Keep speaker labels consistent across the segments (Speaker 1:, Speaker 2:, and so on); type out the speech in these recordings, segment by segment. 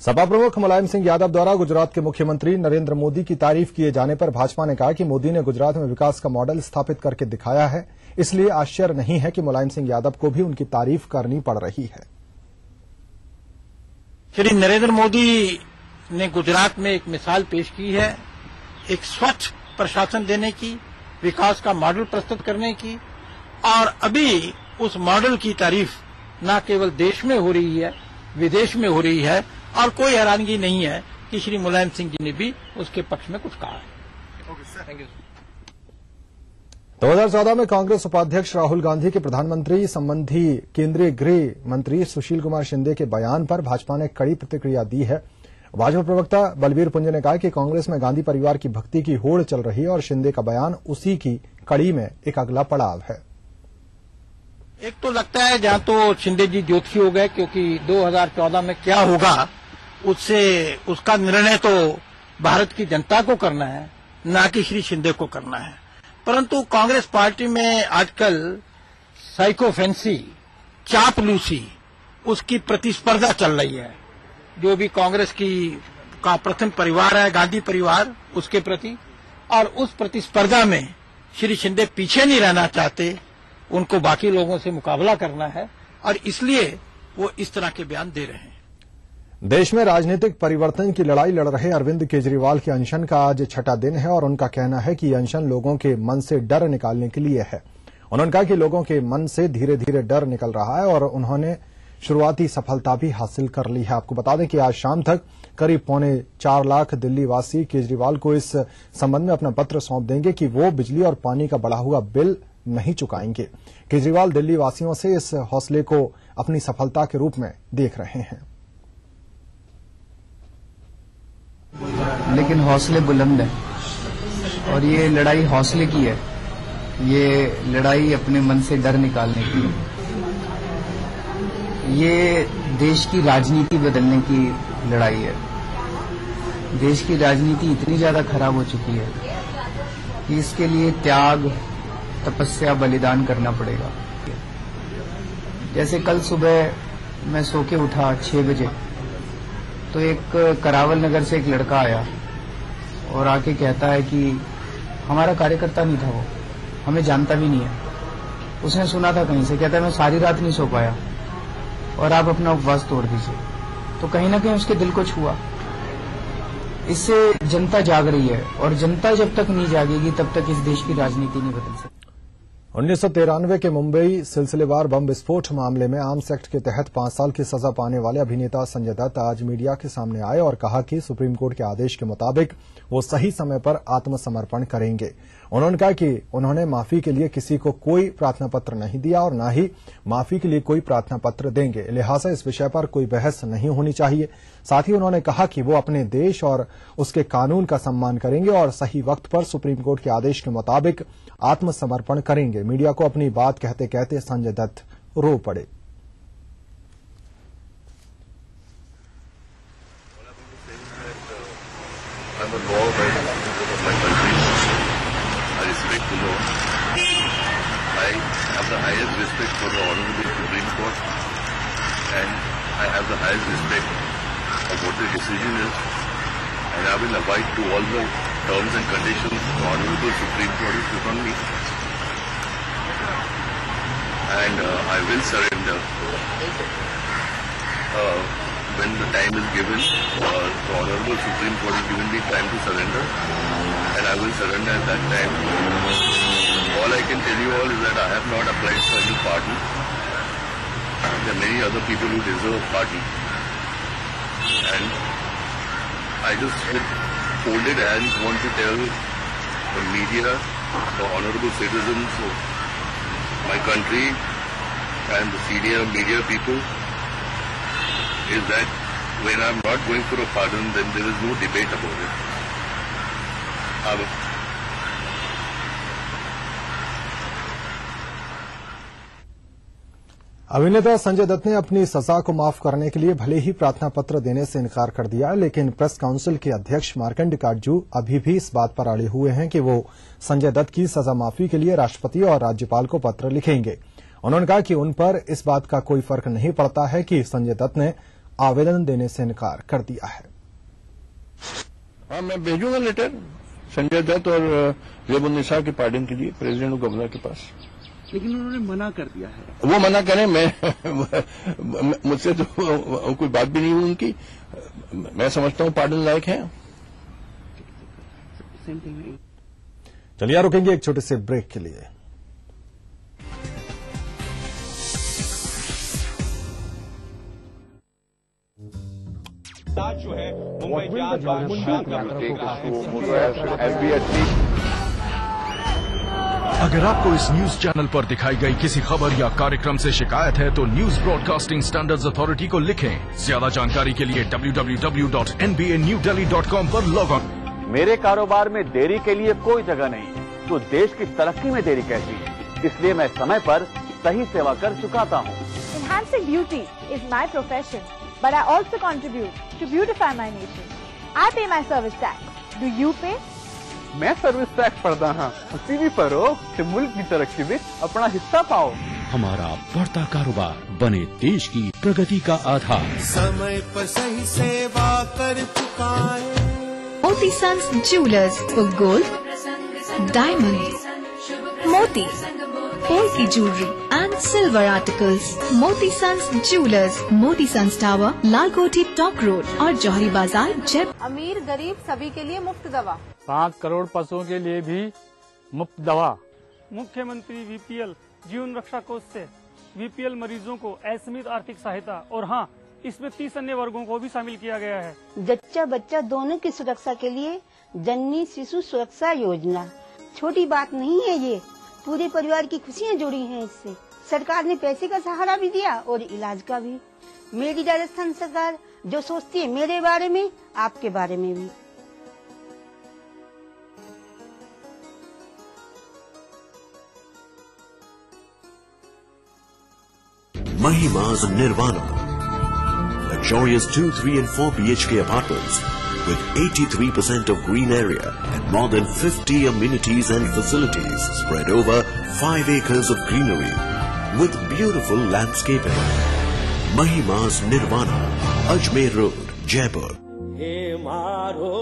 Speaker 1: सपा प्रमुख मुलायम सिंह यादव द्वारा गुजरात के मुख्यमंत्री नरेंद्र मोदी की तारीफ किए जाने पर भाजपा ने कहा कि मोदी ने गुजरात में विकास का मॉडल स्थापित करके दिखाया है, इसलिए आश्चर्य नहीं है कि मुलायम सिंह यादव को भी उनकी तारीफ करनी पड़ रही है।
Speaker 2: श्री नरेंद्र मोदी ने गुजरात में एक मिसाल पेश की है, एक स्वच्छ प्रशासन देने की, विकास का मॉडल प्रस्तुत करने की, और अभी उस मॉडल की तारीफ न केवल देश में हो रही है, विदेश में हो रही है, और कोई हैरानगी नहीं है कि श्री मुलायम सिंह जी ने भी उसके पक्ष में कुछ कहा है। Thank you.
Speaker 1: 2014 में कांग्रेस उपाध्यक्ष राहुल गांधी के प्रधानमंत्री संबंधी केंद्रीय गृह मंत्री सुशील कुमार शिंदे के बयान पर भाजपा ने कड़ी प्रतिक्रिया दी है। भाजपा प्रवक्ता बलबीर पुंज ने कहा कि कांग्रेस में गांधी परिवार की भक्ति की होड़ चल रही है और शिंदे का बयान उसी की कड़ी में एक अगला पड़ाव है।
Speaker 2: एक तो लगता है जहां तो शिंदे जी ज्योतिषी हो गए, क्योंकि 2014 में क्या होगा उसका निर्णय तो भारत की जनता को करना है, न कि श्री शिंदे को करना है। परंतु कांग्रेस पार्टी में आजकल साइकोफेंसी, चापलूसी, उसकी प्रतिस्पर्धा चल रही है। जो भी कांग्रेस का प्रथम परिवार है, गांधी परिवार, उसके प्रति, और उस प्रतिस्पर्धा में श्री शिंदे पीछे नहीं रहना चाहते, उनको बाकी लोगों से मुकाबला करना है, और इसलिए वो इस तरह के बयान दे रहे हैं।
Speaker 1: देश में राजनीतिक परिवर्तन की लड़ाई लड़ रहे अरविंद केजरीवाल के अनशन का आज छठा दिन है और उनका कहना है कि ये अनशन लोगों के मन से डर निकालने के लिए है। उन्होंने कहा कि लोगों के मन से धीरे धीरे डर निकल रहा है और उन्होंने शुरुआती सफलता भी हासिल कर ली है। आपको बता दें कि आज शाम तक करीब 4.25 लाख दिल्ली वासी केजरीवाल को इस संबंध में अपना पत्र सौंप देंगे कि वो बिजली और पानी का बढ़ा हुआ बिल नहीं चुकाएंगे। केजरीवाल दिल्ली वासियों से इस हौसले को अपनी सफलता के रूप में देख रहे हैं।
Speaker 3: लेकिन हौसले बुलंद हैं और ये लड़ाई हौसले की है, ये लड़ाई अपने मन से डर निकालने की है, ये देश की राजनीति बदलने की लड़ाई है। देश की राजनीति इतनी ज्यादा खराब हो चुकी है कि इसके लिए त्याग, तपस्या, बलिदान करना पड़ेगा। जैसे कल सुबह मैं सो के उठा 6 बजे, तो एक करावल नगर से एक लड़का आया और आके कहता है कि हमारा कार्यकर्ता नहीं था, वो हमें जानता भी नहीं है, उसने सुना था कहीं से, कहता है मैं सारी रात नहीं सो पाया और आप अपना उपवास तोड़ दीजिए। तो कहीं ना कहीं उसके दिल को छुआ। इससे जनता जाग रही है और जनता जब तक नहीं जागेगी तब तक इस देश की राजनीति नहीं बदल सकती।
Speaker 1: 1993 के मुंबई सिलसिलेवार बम विस्फोट मामले में आर्म्स एक्ट के तहत 5 साल की सजा पाने वाले अभिनेता संजय दत्त आज मीडिया के सामने आए और कहा कि सुप्रीम कोर्ट के आदेश के मुताबिक वो सही समय पर आत्मसमर्पण करेंगे। उन्होंने कहा कि उन्होंने माफी के लिए किसी को कोई प्रार्थना पत्र नहीं दिया और न ही माफी के लिए कोई प्रार्थना पत्र देंगे, लिहाजा इस विषय पर कोई बहस नहीं होनी चाहिए। साथ ही उन्होंने कहा कि वो अपने देश और उसके कानून का सम्मान करेंगे और सही वक्त पर सुप्रीम कोर्ट के आदेश के मुताबिक आत्मसमर्पण करेंगे। मीडिया को अपनी बात कहते कहते संजय दत्त रो पड़े।
Speaker 4: And I will abide to all the terms and conditions the Honorable Supreme Court has put on me. And I will surrender when the time is given. The Honorable Supreme Court has given me time to surrender, and I will surrender at that time. All I can tell you all is that I have not applied for any pardon. There are many other people who deserve pardon. And I just with folded hands want to tell the media, the honorable citizens of my country and the senior media people is that when I'm not going for a pardon, then there is no debate about it.
Speaker 1: अभिनेता संजय दत्त ने अपनी सजा को माफ करने के लिए भले ही प्रार्थना पत्र देने से इनकार कर दिया, लेकिन प्रेस काउंसिल के अध्यक्ष मार्कंड काटजू अभी भी इस बात पर अड़े हुए हैं कि वो संजय दत्त की सजा माफी के लिए राष्ट्रपति और राज्यपाल को पत्र लिखेंगे। उन्होंने कहा कि उन पर इस बात का कोई फर्क नहीं पड़ता है कि संजय दत्त ने आवेदन देने से इनकार कर दिया है।
Speaker 5: हाँ, मैं भेजूंगा लेटर संजय दत्त और रेबुन्निसा के पार्डन के लिए प्रेसिडेंट और गवर्नर के पास।
Speaker 6: लेकिन उन्होंने मना कर दिया है।
Speaker 5: वो मना करें, मुझसे तो कोई बात भी नहीं हुई उनकी। मैं समझता हूँ पार्डन लायक है।
Speaker 1: चलिए रुकेंगे एक छोटे से ब्रेक के लिए।
Speaker 7: जो है मुंबई
Speaker 8: अगर आपको इस न्यूज चैनल पर दिखाई गई किसी खबर या कार्यक्रम से शिकायत है तो न्यूज ब्रॉडकास्टिंग स्टैंडर्ड्स अथॉरिटी को लिखें। ज्यादा जानकारी के लिए www.nbanewdelhi.com पर लॉग ऑन।
Speaker 9: मेरे कारोबार में देरी के लिए कोई जगह नहीं, तो देश की तरक्की में देरी कैसी है? इसलिए मैं समय पर सही सेवा कर चुकाता हूँ।
Speaker 10: Enhancing beauty is my profession, but I also contribute to beautify my nation. I pay my service tax. Do you pay?
Speaker 9: मैं सर्विस टैक्स भरता हाँ, उसी भी भरो कि मुल्क की तरक्की में अपना हिस्सा पाओ।
Speaker 11: हमारा बढ़ता कारोबार बने देश की प्रगति का आधार।
Speaker 12: समय पर सही सेवा कर चुकाए।
Speaker 13: Moti sons jewellers for gold, diamond, मोती, gold की jewellery and silver articles. Moti sons jewellers, Moti sons tower, Lal Kothi top road और जौहरी बाजार जयपुर।
Speaker 10: अमीर गरीब सभी के लिए मुफ्त दवा।
Speaker 14: 5 करोड़ पशुओं के लिए भी मुफ्त दवा।
Speaker 15: मुख्यमंत्री वीपीएल जीवन रक्षा कोष से वीपीएल मरीजों को असीमित आर्थिक सहायता, और हाँ, इसमें 30 अन्य वर्गों को भी शामिल किया गया है।
Speaker 16: जच्चा बच्चा दोनों की सुरक्षा के लिए जननी शिशु सुरक्षा योजना। छोटी बात नहीं है ये, पूरे परिवार की खुशियाँ जुड़ी हैं इससे। सरकार ने पैसे का सहारा भी दिया और इलाज का भी। मेरी राजस्थान सरकार जो सोचती है मेरे बारे में, आपके बारे में भी।
Speaker 17: Mahima's Nirvana, luxurious 2, 3 and 4 BHK apartments with 83% of green area and more than 50 amenities and facilities spread over 5 acres of greenery with beautiful landscaping. Mahima's Nirvana, Ajmer Road, Jaipur.
Speaker 12: हे मारो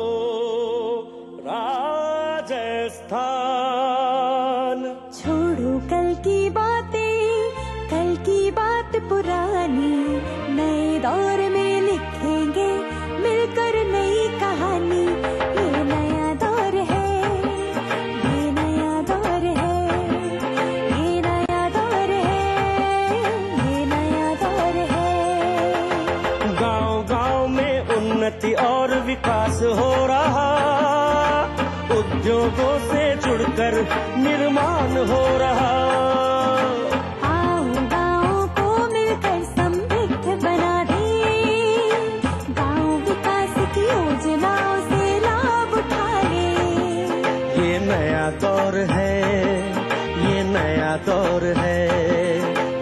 Speaker 12: राजस्थान,
Speaker 18: छोड़ो कल की बातें, कल की बात पुरानी, नए दौर में लिखेंगे मिलकर नई कहानी। ये नया दौर है, ये नया दौर है, ये नया दौर है, ये नया दौर है।
Speaker 12: गांव-गांव में उन्नति और विकास हो रहा, उद्योगों से जुड़कर निर्माण हो रहा। दौर है, ये नया दौर है,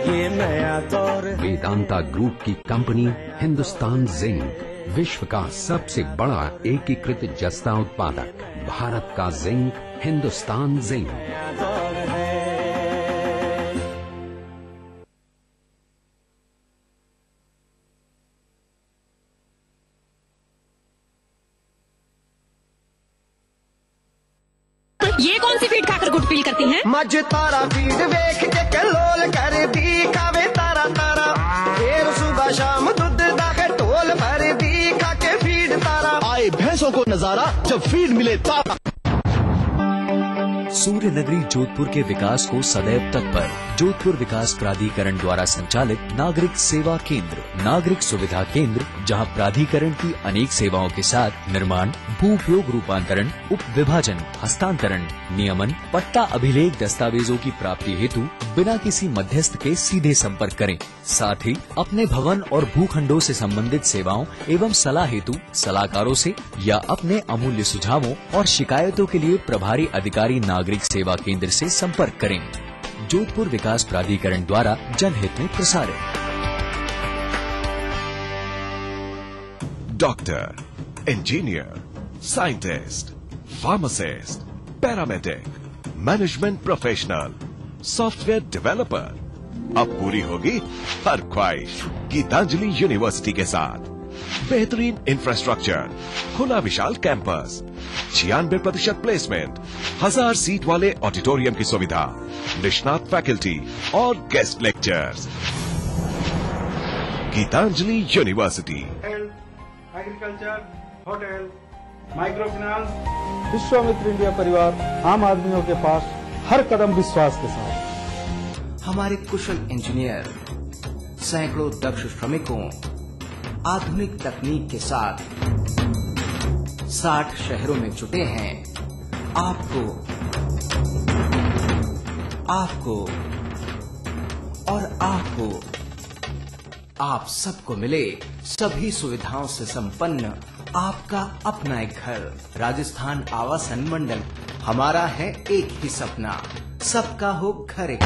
Speaker 12: ये नया दौर है।
Speaker 11: वेदांता ग्रुप की कंपनी हिंदुस्तान जिंक, विश्व का सबसे बड़ा एकीकृत जस्ता उत्पादक। भारत का जिंक, हिंदुस्तान जिंक।
Speaker 19: ये कौन सी फीड खाकर गुड फील करती हैं?
Speaker 12: मज तारा फीड वेख के कलोल कर दी खावे तारा तारा, फिर सुबह शाम दूध दाखे टोल भर दी खाके फीड तारा।
Speaker 20: आए भैंसों को नजारा जब फीड मिले तारा।
Speaker 21: सूर्य नगरी जोधपुर के विकास को सदैव तत्पर। जोधपुर विकास प्राधिकरण द्वारा संचालित नागरिक सेवा केंद्र, नागरिक सुविधा केंद्र, जहां प्राधिकरण की अनेक सेवाओं के साथ निर्माण, भू उपयोग रूपांतरण, उप विभाजन, हस्तांतरण, नियमन, पट्टा अभिलेख दस्तावेजों की प्राप्ति हेतु बिना किसी मध्यस्थ के सीधे संपर्क करें। साथ ही अपने भवन और भूखंडों से संबंधित सेवाओं एवं सलाह हेतु सलाहकारों से या अपने अमूल्य सुझावों और शिकायतों के लिए प्रभारी अधिकारी नागरिक सेवा केंद्र से संपर्क करें। जोधपुर विकास प्राधिकरण द्वारा जनहित में प्रसारित।
Speaker 22: Doctor, engineer, scientist, pharmacist, paramedic, management professional, software developer, अब पूरी होगी हर ख्वाहिश गीतांजलि यूनिवर्सिटी के साथ। बेहतरीन इंफ्रास्ट्रक्चर, खुला विशाल कैंपस, 96% प्लेसमेंट, 1000 सीट वाले ऑडिटोरियम की सुविधा, निष्णात फैकल्टी और guest lectures. Gitanjali university.
Speaker 2: Agriculture, hotel, micro finance. Vishwamitra India परिवार आम आदमियों के पास हर कदम विश्वास के साथ।
Speaker 7: हमारे कुशल इंजीनियर, सैकड़ों दक्ष श्रमिकों, आधुनिक तकनीक के साथ 60 शहरों में जुटे हैं। आपको आप सबको मिले सभी सुविधाओं से संपन्न आपका अपना एक घर। राजस्थान आवासन मंडल, हमारा है एक ही सपना, सबका हो घर एक।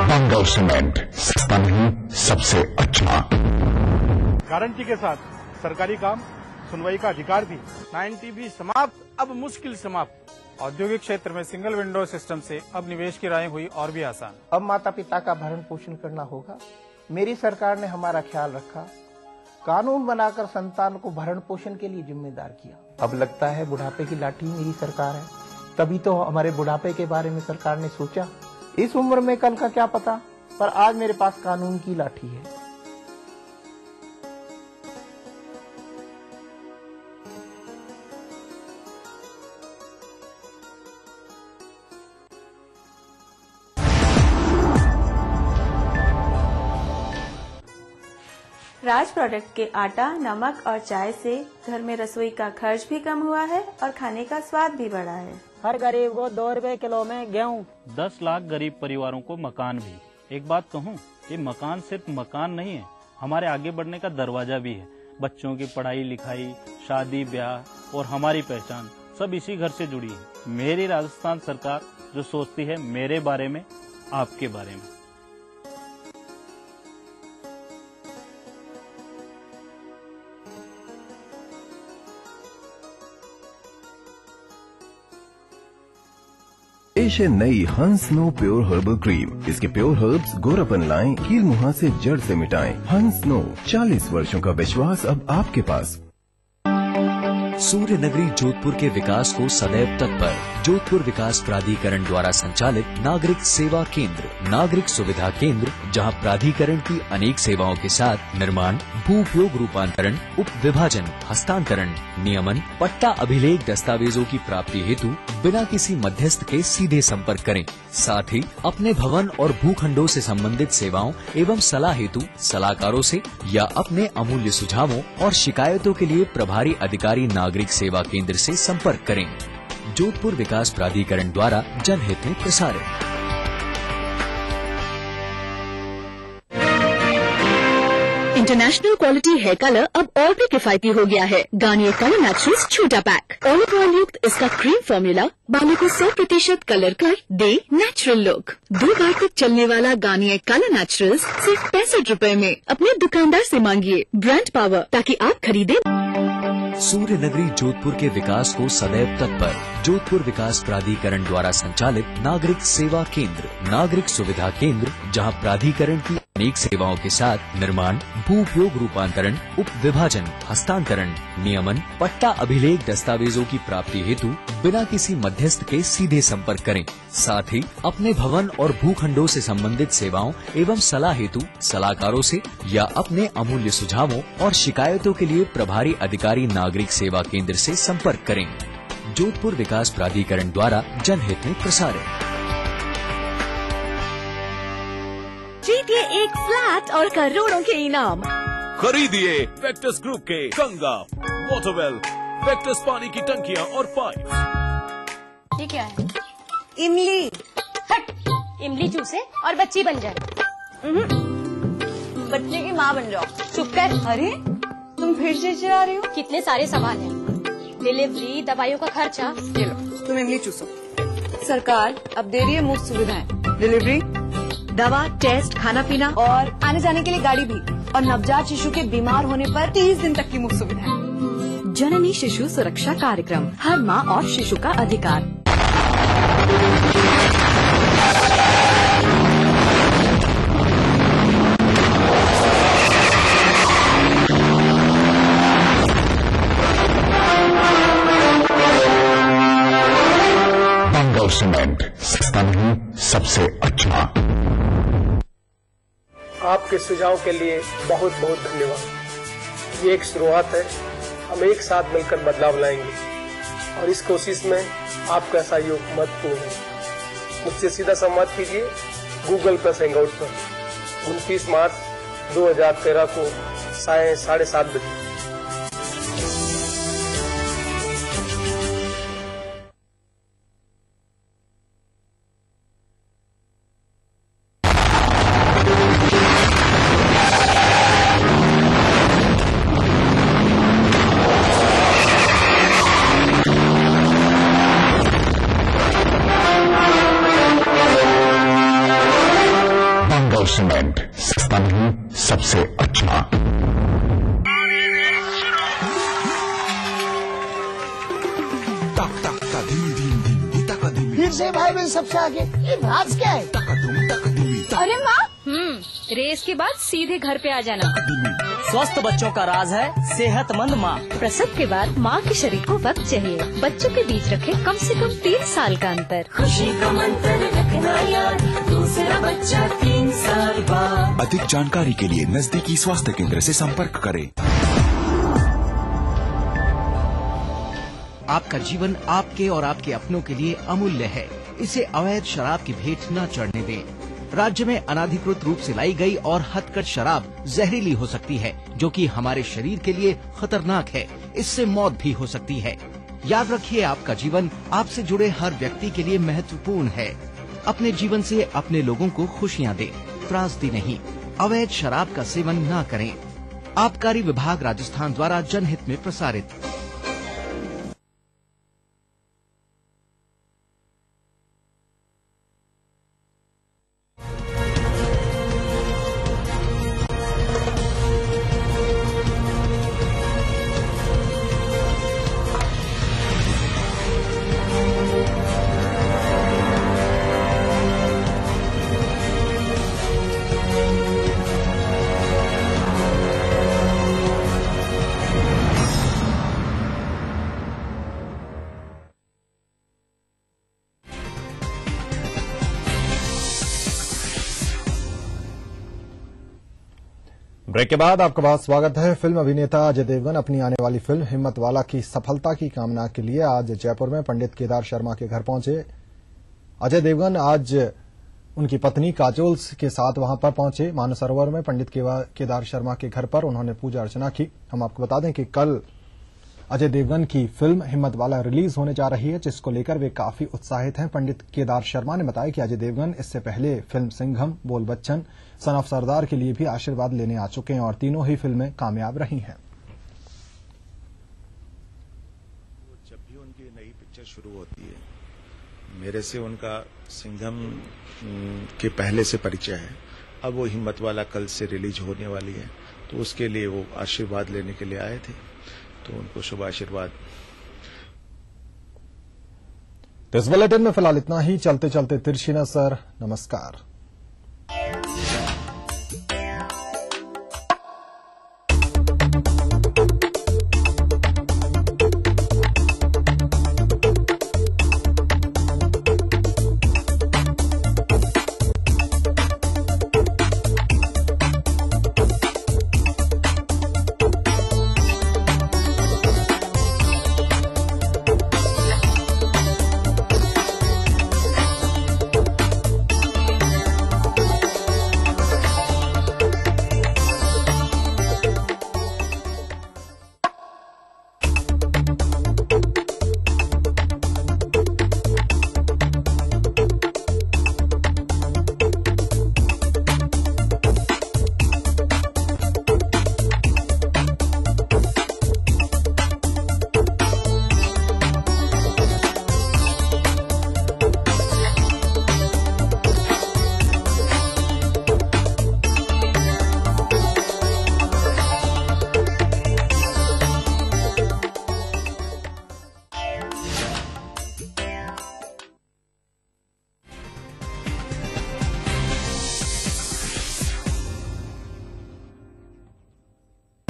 Speaker 23: बंगाल सीमेंट, सस्ता नहीं, सबसे अच्छा।
Speaker 2: गारंटी के साथ सरकारी काम, सुनवाई का अधिकार भी। 90 भी समाप्त, अब मुश्किल समाप्त। औद्योगिक क्षेत्र में सिंगल विंडो सिस्टम से अब निवेश की राहें हुई और भी आसान।
Speaker 24: अब माता पिता का भरण पोषण करना होगा। मेरी सरकार ने हमारा ख्याल रखा, कानून बनाकर संतान को भरण पोषण के लिए जिम्मेदार किया। अब लगता है बुढ़ापे की लाठी मेरी सरकार है। तभी तो हमारे बुढ़ापे के बारे में सरकार ने सोचा। इस उम्र में कल का क्या पता, पर आज मेरे पास कानून की लाठी है।
Speaker 25: राज प्रोडक्ट के आटा, नमक और चाय से घर में रसोई का खर्च भी कम हुआ है और खाने का स्वाद भी बढ़ा है।
Speaker 26: हर गरीब को 2 रुपए किलो में गेहूँ।
Speaker 27: 10 लाख गरीब परिवारों को मकान भी। एक बात कहूँ, ये मकान सिर्फ मकान नहीं है, हमारे आगे बढ़ने का दरवाजा भी है। बच्चों की पढ़ाई लिखाई, शादी ब्याह और हमारी पहचान सब इसी घर से जुड़ी है। मेरी राजस्थान सरकार जो सोचती है मेरे बारे में, आपके बारे में।
Speaker 28: पेश है नई हंस नो प्योर हर्बल क्रीम। इसके प्योर हर्ब्स गोरापन लाएं, कील मुहां से जड़ से मिटाएं। हंस नो, 40 वर्षों का विश्वास अब आपके पास।
Speaker 21: सूर्य नगरी जोधपुर के विकास को सदैव तत्पर। जोधपुर विकास प्राधिकरण द्वारा संचालित नागरिक सेवा केंद्र, नागरिक सुविधा केंद्र, जहां प्राधिकरण की अनेक सेवाओं के साथ निर्माण, भू उपयोग रूपांतरण, उप विभाजन, हस्तांतरण, नियमन, पट्टा अभिलेख दस्तावेजों की प्राप्ति हेतु बिना किसी मध्यस्थ के सीधे संपर्क करें। साथ ही अपने भवन और भूखंडों से संबंधित सेवाओं एवं सलाह हेतु सलाहकारों से या अपने अमूल्य सुझावों और शिकायतों के लिए प्रभारी अधिकारी नागरिक सेवा केंद्र से संपर्क करें। जोधपुर विकास प्राधिकरण द्वारा जनहित में प्रसारित।
Speaker 19: इंटरनेशनल क्वालिटी हेयर कलर अब और भी किफायती हो गया है। गार्नियर कलर नेचुरल्स छोटा पैक, ऑलिव ऑयल युक्त इसका क्रीम फॉर्मूला बालों को 100% कलर कर दे नेचुरल लुक। 2 बार तक चलने वाला गार्नियर कलर नेचुरल्स सिर्फ 65 रुपए में। अपने दुकानदार से मांगिए ब्रांड पावर ताकि आप खरीदें।
Speaker 21: सूर्य नगरी जोधपुर के विकास को सदैव तत्पर। जोधपुर विकास प्राधिकरण द्वारा संचालित नागरिक सेवा केंद्र, नागरिक सुविधा केंद्र, जहां प्राधिकरण की अनेक सेवाओं के साथ निर्माण, भू उपयोग रूपांतरण, उप विभाजन, हस्तांतरण, नियमन, पट्टा अभिलेख दस्तावेजों की प्राप्ति हेतु बिना किसी मध्यस्थ के सीधे संपर्क करें। साथ ही अपने भवन और भूखंडों से संबंधित सेवाओं एवं सलाह हेतु सलाहकारों से या अपने अमूल्य सुझावों और शिकायतों के लिए प्रभारी अधिकारी नागरिक सेवा केंद्र से संपर्क करें। जोधपुर विकास प्राधिकरण द्वारा जनहित में प्रसारित।
Speaker 19: जीतिए एक फ्लैट और करोड़ों के इनाम।
Speaker 22: खरीदिए वेक्टस ग्रुप के गंगा, वाटरवेल, वेक्टस पानी की टंकियां और पाइप।
Speaker 19: ये क्या है? इमली। हट, इमली चूसे और बच्ची बन जाए। बच्चे की माँ बन जाओ। चुप कर। अरे तुम फिर से चिल्ला रही हो? कितने सारे सवाल हैं। डिलीवरी, दवाइयों का खर्चा। ये लो, तुम इमली चूसो। सरकार अब दे रही है मुफ्त सुविधाएं, डिलीवरी, दवा, टेस्ट, खाना पीना और आने जाने के लिए गाड़ी भी।
Speaker 1: और नवजात शिशु के बीमार होने पर 30 दिन तक की मुफ्त सुविधा।
Speaker 19: जननी शिशु सुरक्षा कार्यक्रम, हर माँ और शिशु का अधिकार।
Speaker 23: बंगाल सीमेंट, सस्ता नहीं सबसे अच्छा।
Speaker 3: आपके सुझाव के लिए बहुत बहुत धन्यवाद। ये एक शुरुआत है, हम एक साथ मिलकर बदलाव लाएंगे और इस कोशिश में आपका सहयोग महत्वपूर्ण है। मुझसे सीधा संवाद कीजिए गूगल प्लस हैंगआउट पर 29 मार्च 2013 को 7:30 बजे।
Speaker 23: सीमेंट, सस्ता नहीं सबसे अच्छा।
Speaker 4: फिर से भाई बहन सबसे आगे, ये राज क्या है?
Speaker 1: अरे माँ, रेस के बाद सीधे घर पे आ जाना।
Speaker 5: स्वस्थ बच्चों का राज है सेहतमंद माँ।
Speaker 19: प्रसव के बाद माँ के शरीर को वक्त चाहिए। बच्चों के बीच रखे कम से कम 3 साल का अंतर।
Speaker 18: खुशी का मंत्र रखना याद, दूसरा बच्चा 3 साल बाद।
Speaker 22: अधिक जानकारी के लिए नजदीकी स्वास्थ्य केंद्र से संपर्क करें।
Speaker 7: आपका जीवन आपके और आपके अपनों के लिए अमूल्य है। इसे अवैध शराब की भेंट न चढ़ने दें। राज्य में अनाधिकृत रूप से लाई गई और हथकढ़ शराब जहरीली हो सकती है, जो कि हमारे शरीर के लिए खतरनाक है। इससे मौत भी हो सकती है। याद रखिए, आपका जीवन आपसे जुड़े हर व्यक्ति के लिए महत्वपूर्ण है। अपने जीवन से अपने लोगों को खुशियाँ दें, त्रासदी नहीं। अवैध शराब का सेवन न करें। आबकारी विभाग राजस्थान द्वारा जनहित में प्रसारित।
Speaker 6: ब्रेक के बाद आपका बहुत स्वागत है। फिल्म अभिनेता अजय देवगन अपनी आने वाली फिल्म हिम्मतवाला की सफलता की कामना के लिए आज जयपुर में पंडित केदार शर्मा के घर पहुंचे। अजय देवगन आज उनकी पत्नी काजोल के साथ वहां पर पहुंचे। मानसरोवर में पंडित केदार शर्मा के घर पर उन्होंने पूजा अर्चना की। हम आपको बता दें कि कल अजय देवगन की फिल्म हिम्मतवाला रिलीज होने जा रही है, जिसको लेकर वे काफी उत्साहित हैं। पंडित केदार शर्मा ने बताया कि अजय देवगन इससे पहले फिल्म सिंघम, बोल बच्चन, सन ऑफ सरदार के लिए भी आशीर्वाद लेने आ चुके हैं और तीनों ही फिल्में कामयाब रही हैं।
Speaker 8: जब भी उनकी नई पिक्चर शुरू होती है, मेरे से उनका सिंघम के पहले से परिचय है। अब वो हिम्मतवाला कल से रिलीज होने वाली है, तो उसके लिए वो आशीर्वाद लेने के लिए आए थे, तो उनको शुभ आशीर्वाद।
Speaker 6: इस बुलेटिन में फिलहाल इतना ही। चलते चलते तिरछी नजर। नमस्कार।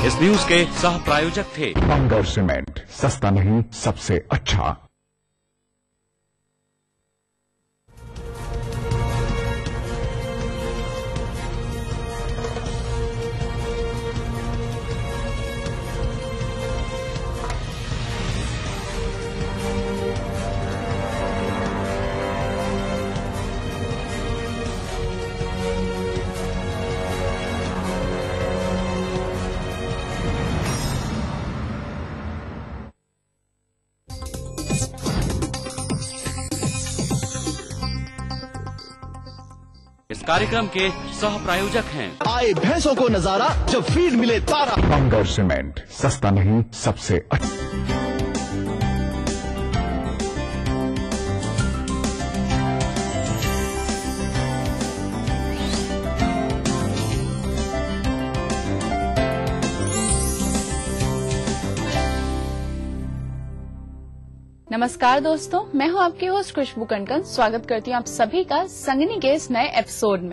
Speaker 21: इस न्यूज के सह प्रायोजक थे
Speaker 23: बंगौर सीमेंट, सस्ता नहीं सबसे अच्छा।
Speaker 21: इस कार्यक्रम के सह प्रायोजक हैं
Speaker 20: आए भैंसों को नजारा जब फीड मिले तारा।
Speaker 23: बंगौर सीमेंट, सस्ता नहीं सबसे अच्छा।
Speaker 9: नमस्कार दोस्तों, मैं हूं आपकी होस्ट खुशबू कनकन। स्वागत करती हूं आप सभी का संगनी के इस नए एपिसोड में।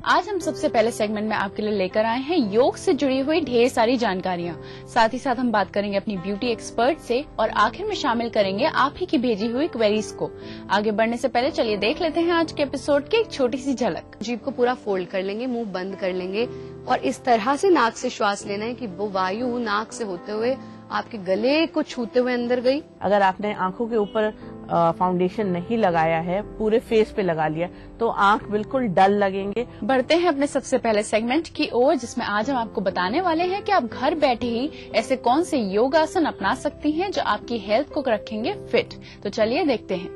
Speaker 9: आज हम सबसे पहले सेगमेंट में आपके लिए लेकर आए हैं योग से जुड़ी हुई ढेर सारी जानकारियां। साथ ही साथ हम बात करेंगे अपनी ब्यूटी एक्सपर्ट से और आखिर में शामिल करेंगे आप ही की भेजी हुई क्वेरीज को। आगे बढ़ने से पहले चलिए देख लेते हैं आज के एपिसोड की एक छोटी सी झलक।
Speaker 10: जीभ को पूरा फोल्ड कर लेंगे, मुंह बंद कर लेंगे और इस तरह से नाक से श्वास लेना है कि वो वायु नाक से होते हुए आपके गले को छूते हुए अंदर गई।
Speaker 11: अगर आपने आंखों के ऊपर फाउंडेशन नहीं लगाया है, पूरे फेस पे लगा लिया, तो आंख बिल्कुल डल लगेंगे।
Speaker 9: बढ़ते हैं अपने सबसे पहले सेगमेंट की ओर, जिसमें आज हम आपको बताने वाले हैं कि आप घर बैठे ही ऐसे कौन से योगासन अपना सकती हैं जो आपकी हेल्थ को रखेंगे फिट। तो चलिए देखते हैं।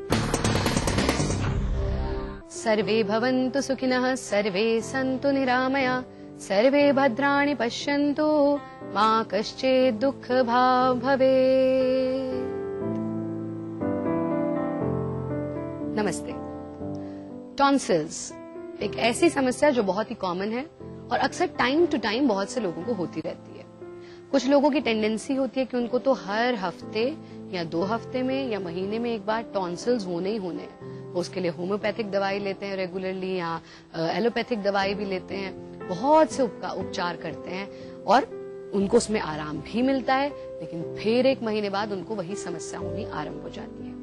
Speaker 10: सर्वे भवन्तु सुखिनः, सर्वे सन्तु निरामया, सर्वे भद्राणि पश्यन्तु, मा कश्चित् दुःख भाग् भवेत्। नमस्ते। टॉन्सिल्स एक ऐसी समस्या जो बहुत ही कॉमन है और अक्सर टाइम टू टाइम बहुत से लोगों को होती रहती है। कुछ लोगों की टेंडेंसी होती है कि उनको तो हर हफ्ते या 2 हफ्ते में या महीने में एक बार टॉन्सिल्स होने ही होने हैं। उसके लिए होम्योपैथिक दवाई लेते हैं रेगुलरली या एलोपैथिक दवाई भी लेते हैं। बहुत से उपचार करते हैं और उनको उसमें आराम भी मिलता है, लेकिन फिर 1 महीने बाद उनको वही समस्या होनी आरंभ हो जाती है।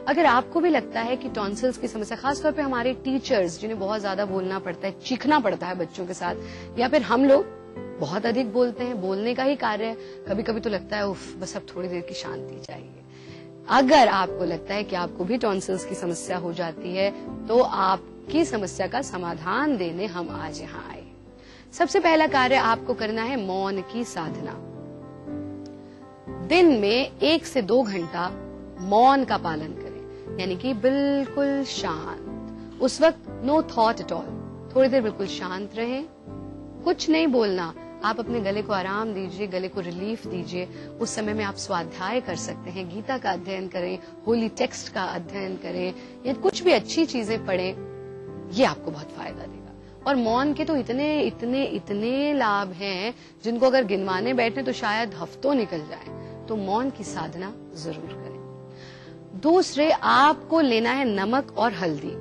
Speaker 10: अगर आपको भी लगता है कि टॉन्सिल्स की समस्या, खासतौर पे हमारे टीचर्स जिन्हें बहुत ज्यादा बोलना पड़ता है, चीखना पड़ता है बच्चों के साथ, या फिर हम लोग बहुत अधिक बोलते हैं, बोलने का ही कार्य है, कभी कभी तो लगता है उफ बस अब थोड़ी देर की शांति चाहिए। अगर आपको लगता है कि आपको भी टॉन्सिल्स की समस्या हो जाती है, तो आपकी समस्या का समाधान देने हम आज यहाँ आए। सबसे पहला कार्य आपको करना है मौन की साधना। दिन में 1 से 2 घंटा मौन का पालन करें, यानी कि बिल्कुल शांत। उस वक्त नो थॉट एट ऑल, थोड़ी देर बिल्कुल शांत रहें, कुछ नहीं बोलना। आप अपने गले को आराम दीजिए, गले को रिलीफ दीजिए। उस समय में आप स्वाध्याय कर सकते हैं, गीता का अध्ययन करें, होली टेक्स्ट का अध्ययन करें या कुछ भी अच्छी चीजें पढ़ें। ये आपको बहुत फायदा देगा। और मौन के तो इतने इतने इतने लाभ हैं जिनको अगर गिनवाने बैठे तो शायद हफ्तों निकल जाए। तो मौन की साधना जरूर करें। दूसरे, आपको लेना है नमक और हल्दी।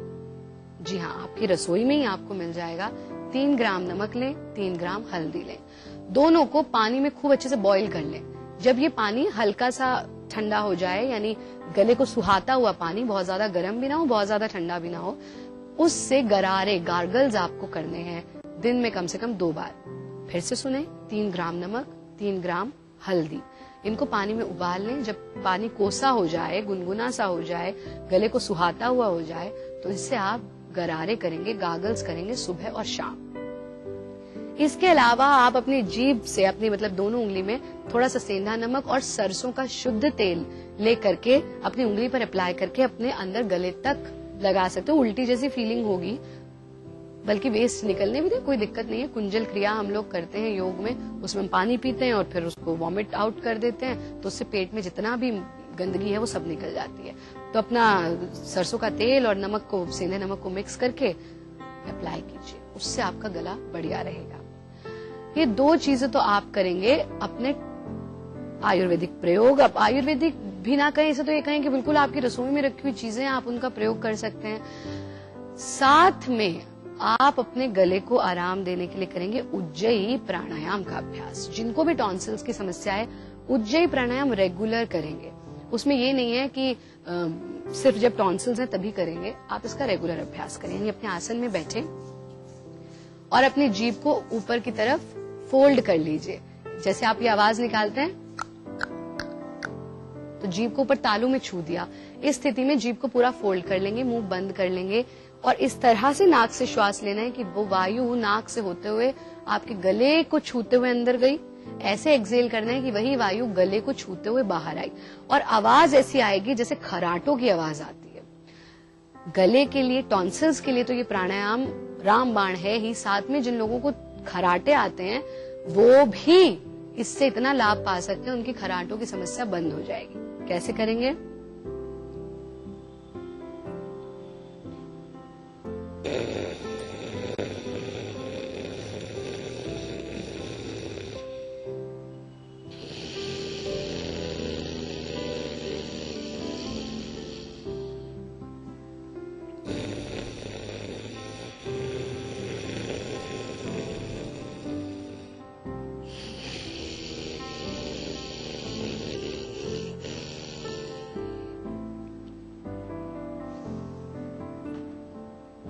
Speaker 10: जी हाँ, आपकी रसोई में ही आपको मिल जाएगा। 3 ग्राम नमक लें, 3 ग्राम हल्दी लें। दोनों को पानी में खूब अच्छे से बॉईल कर लें। जब ये पानी हल्का सा ठंडा हो जाए, यानी गले को सुहाता हुआ पानी, बहुत ज्यादा गर्म भी ना हो, बहुत ज्यादा ठंडा भी ना हो, उससे गरारे गार्गल्स आपको करने हैं दिन में कम से कम 2 बार। फिर से सुने, 3 ग्राम नमक, 3 ग्राम हल्दी, इनको पानी में उबाल लें। जब पानी कोसा हो जाए, गुनगुना सा हो जाए, गले को सुहाता हुआ हो जाए, तो इससे आप गरारे करेंगे, गार्गल्स करेंगे सुबह और शाम। इसके अलावा आप अपनी जीभ से, अपनी मतलब दोनों उंगली में थोड़ा सा सेंधा नमक और सरसों का शुद्ध तेल ले करके अपनी उंगली पर अप्लाई करके अपने अंदर गले तक लगा सकते हो। उल्टी जैसी फीलिंग होगी, बल्कि वेस्ट निकलने भी दे, कोई दिक्कत नहीं है। कुंजल क्रिया हम लोग करते हैं योग में, उसमें हम पानी पीते हैं और फिर उसको वॉमिट आउट कर देते हैं, तो उससे पेट में जितना भी गंदगी है वो सब निकल जाती है। तो अपना सरसों का तेल और नमक को, सेंधे नमक को मिक्स करके अप्लाई कीजिए, उससे आपका गला बढ़िया रहेगा। ये 2 चीजें तो आप करेंगे अपने आयुर्वेदिक प्रयोग। अब आयुर्वेदिक भी ना कहें इसे, तो ये कहें कि बिल्कुल आपकी रसोई में रखी हुई चीजें आप उनका प्रयोग कर सकते हैं। साथ में आप अपने गले को आराम देने के लिए करेंगे उज्जयी प्राणायाम का अभ्यास। जिनको भी टॉन्सिल्स की समस्या है, उज्जयी प्राणायाम रेगुलर करेंगे। उसमें ये नहीं है कि सिर्फ जब टॉन्सिल्स हैं तभी करेंगे, आप इसका रेगुलर अभ्यास करेंगे। अपने आसन में बैठे और अपनी जीभ को ऊपर की तरफ फोल्ड कर लीजिए। जैसे आप ये आवाज निकालते हैं तो जीभ को ऊपर तालू में छू दिया। इस स्थिति में जीभ को पूरा फोल्ड कर लेंगे, मुंह बंद कर लेंगे और इस तरह से नाक से श्वास लेना है कि वो वायु नाक से होते हुए आपके गले को छूते हुए अंदर गई। ऐसे एक्सेल करना है कि वही वायु गले को छूते हुए बाहर आई और आवाज ऐसी आएगी जैसे खराटों की आवाज आती है। गले के लिए, टॉन्सिल्स के लिए तो ये प्राणायाम रामबाण है ही। साथ में जिन लोगों को खराटे आते हैं वो भी इससे इतना लाभ पा सकते हैं, उनकी खराटों की समस्या बंद हो जाएगी। कैसे करेंगे?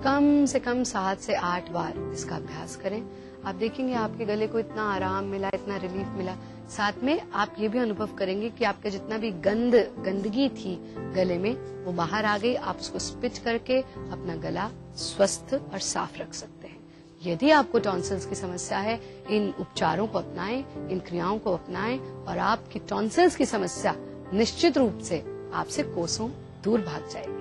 Speaker 10: कम से कम 7 से 8 बार इसका अभ्यास करें। आप देखेंगे आपके गले को इतना आराम मिला, इतना रिलीफ मिला। साथ में आप ये भी अनुभव करेंगे कि आपका जितना भी गंदगी थी गले में वो बाहर आ गई। आप उसको स्पिट करके अपना गला स्वस्थ और साफ रख सकते हैं। यदि आपको टॉन्सिल्स की समस्या है, इन उपचारों को अपनाएं, इन क्रियाओं को अपनाएं और आपकी टॉन्सिल्स की समस्या निश्चित रूप से आपसे कोसों दूर भाग जाएगी।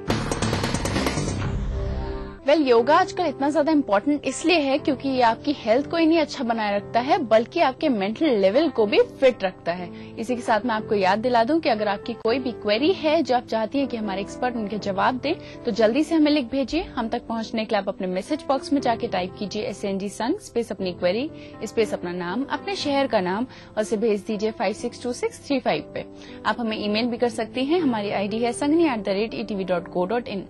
Speaker 9: योगा आजकल इतना ज्यादा इम्पोर्टेंट इसलिए है क्योंकि ये आपकी हेल्थ को ही नहीं अच्छा बनाए रखता है बल्कि आपके मेंटल लेवल को भी फिट रखता है। इसी के साथ मैं आपको याद दिला दूं कि अगर आपकी कोई भी क्वेरी है जो आप चाहती हैं कि हमारे एक्सपर्ट उनके जवाब दें तो जल्दी से हमें लिख भेजिए। हम तक पहुंचने के लिए आप अपने मैसेज बॉक्स में जाके टाइप कीजिए SNG संघ स्पेस अपनी क्वेरी स्पेस अपना नाम, अपने शहर का नाम और इसे भेज दीजिए 562635 पे। आप हमें ईमेल भी कर सकती हैं। हमारी ID है sangni@etv.co.in।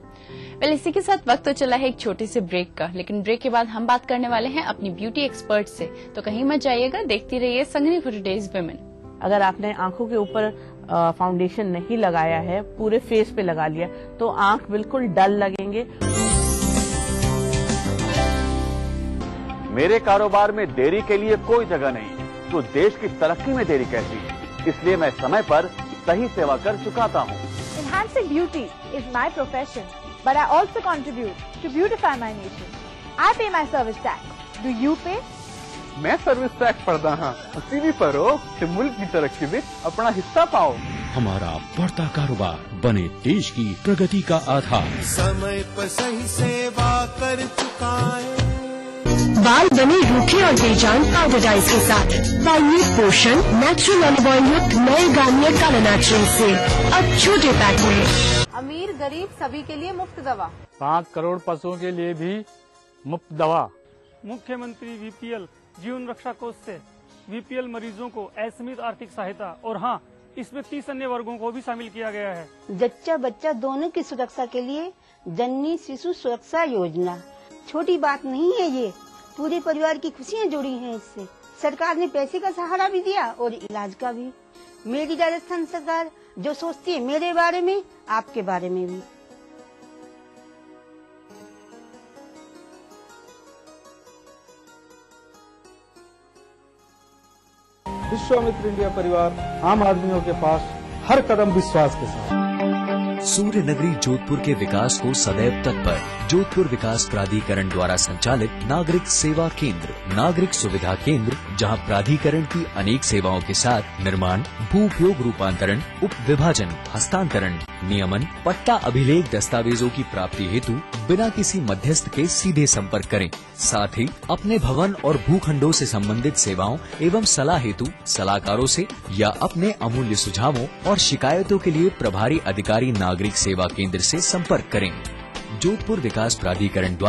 Speaker 9: वेल, इसी के साथ वक्त तो चला है एक छोटे से ब्रेक का, लेकिन ब्रेक के बाद हम बात करने वाले हैं अपनी ब्यूटी एक्सपर्ट से। तो कहीं मत जाइएगा, देखती रहिए संगनी फॉर टुडेज वुमेन।
Speaker 11: अगर आपने आंखों के ऊपर फाउंडेशन नहीं लगाया है, पूरे फेस पे लगा लिया, तो आंख बिल्कुल डल लगेंगे।
Speaker 2: मेरे कारोबार में देरी के लिए कोई जगह नहीं, तो देश की तरक्की में देरी कैसी? इसलिए मैं समय पर सही सेवा कर चुकाता हूँ।
Speaker 12: Enhancing beauty is my profession, but I also contribute to beautify my nation. I pay my service tax. Do you pay?
Speaker 2: मैं सर्विस टैक्स भरता हाँ, सीधी फरोख से मुल्क की तरक्की में अपना हिस्सा पाओ।
Speaker 21: हमारा बढ़ता कारोबार बने देश की प्रगति का आधार।
Speaker 13: समय पर सही सेवा कर चुका है।
Speaker 19: बाल बने रूखे और बेजान पाउडर डाइज के साथ पाइए पोषण नेचुरल ऑलिव ऑयल युक्त नए गार्नियर काला नेचुरल से अब छोटे पैक में।
Speaker 12: अमीर गरीब सभी के लिए मुफ्त दवा।
Speaker 27: 5 करोड़ पशुओं के लिए भी मुफ्त दवा। मुख्यमंत्री VPL जीवन रक्षा कोष से VPL मरीजों को असीमित आर्थिक सहायता और हाँ, इसमें 30 अन्य वर्गों को भी शामिल किया गया है।
Speaker 14: जच्चा बच्चा दोनों की सुरक्षा के लिए जननी शिशु सुरक्षा योजना छोटी बात नहीं है। ये पूरे परिवार की खुशियाँ जुड़ी हैं इससे। सरकार ने पैसे का सहारा भी दिया और इलाज का भी। मेरी राजस्थान सरकार जो सोचती है मेरे बारे में, आपके बारे में भी।
Speaker 15: विश्वामित्र इंडिया परिवार आम आदमियों के पास हर कदम विश्वास के साथ।
Speaker 21: सूर्य नगरी जोधपुर के विकास को सदैव तत्पर। जोधपुर विकास प्राधिकरण द्वारा संचालित नागरिक सेवा केंद्र, नागरिक सुविधा केंद्र, जहां प्राधिकरण की अनेक सेवाओं के साथ निर्माण, भू उपयोग रूपांतरण, उप विभाजन, हस्तांतरण, नियमन, पट्टा अभिलेख दस्तावेजों की प्राप्ति हेतु बिना किसी मध्यस्थ के सीधे संपर्क करें। साथ ही अपने भवन और भूखंडों से संबंधित सेवाओं एवं सलाह हेतु सलाहकारों से या अपने अमूल्य सुझावों और शिकायतों के लिए प्रभारी अधिकारी नागरिक सेवा केंद्र से संपर्क करें। जोधपुर विकास प्राधिकरण द्वारा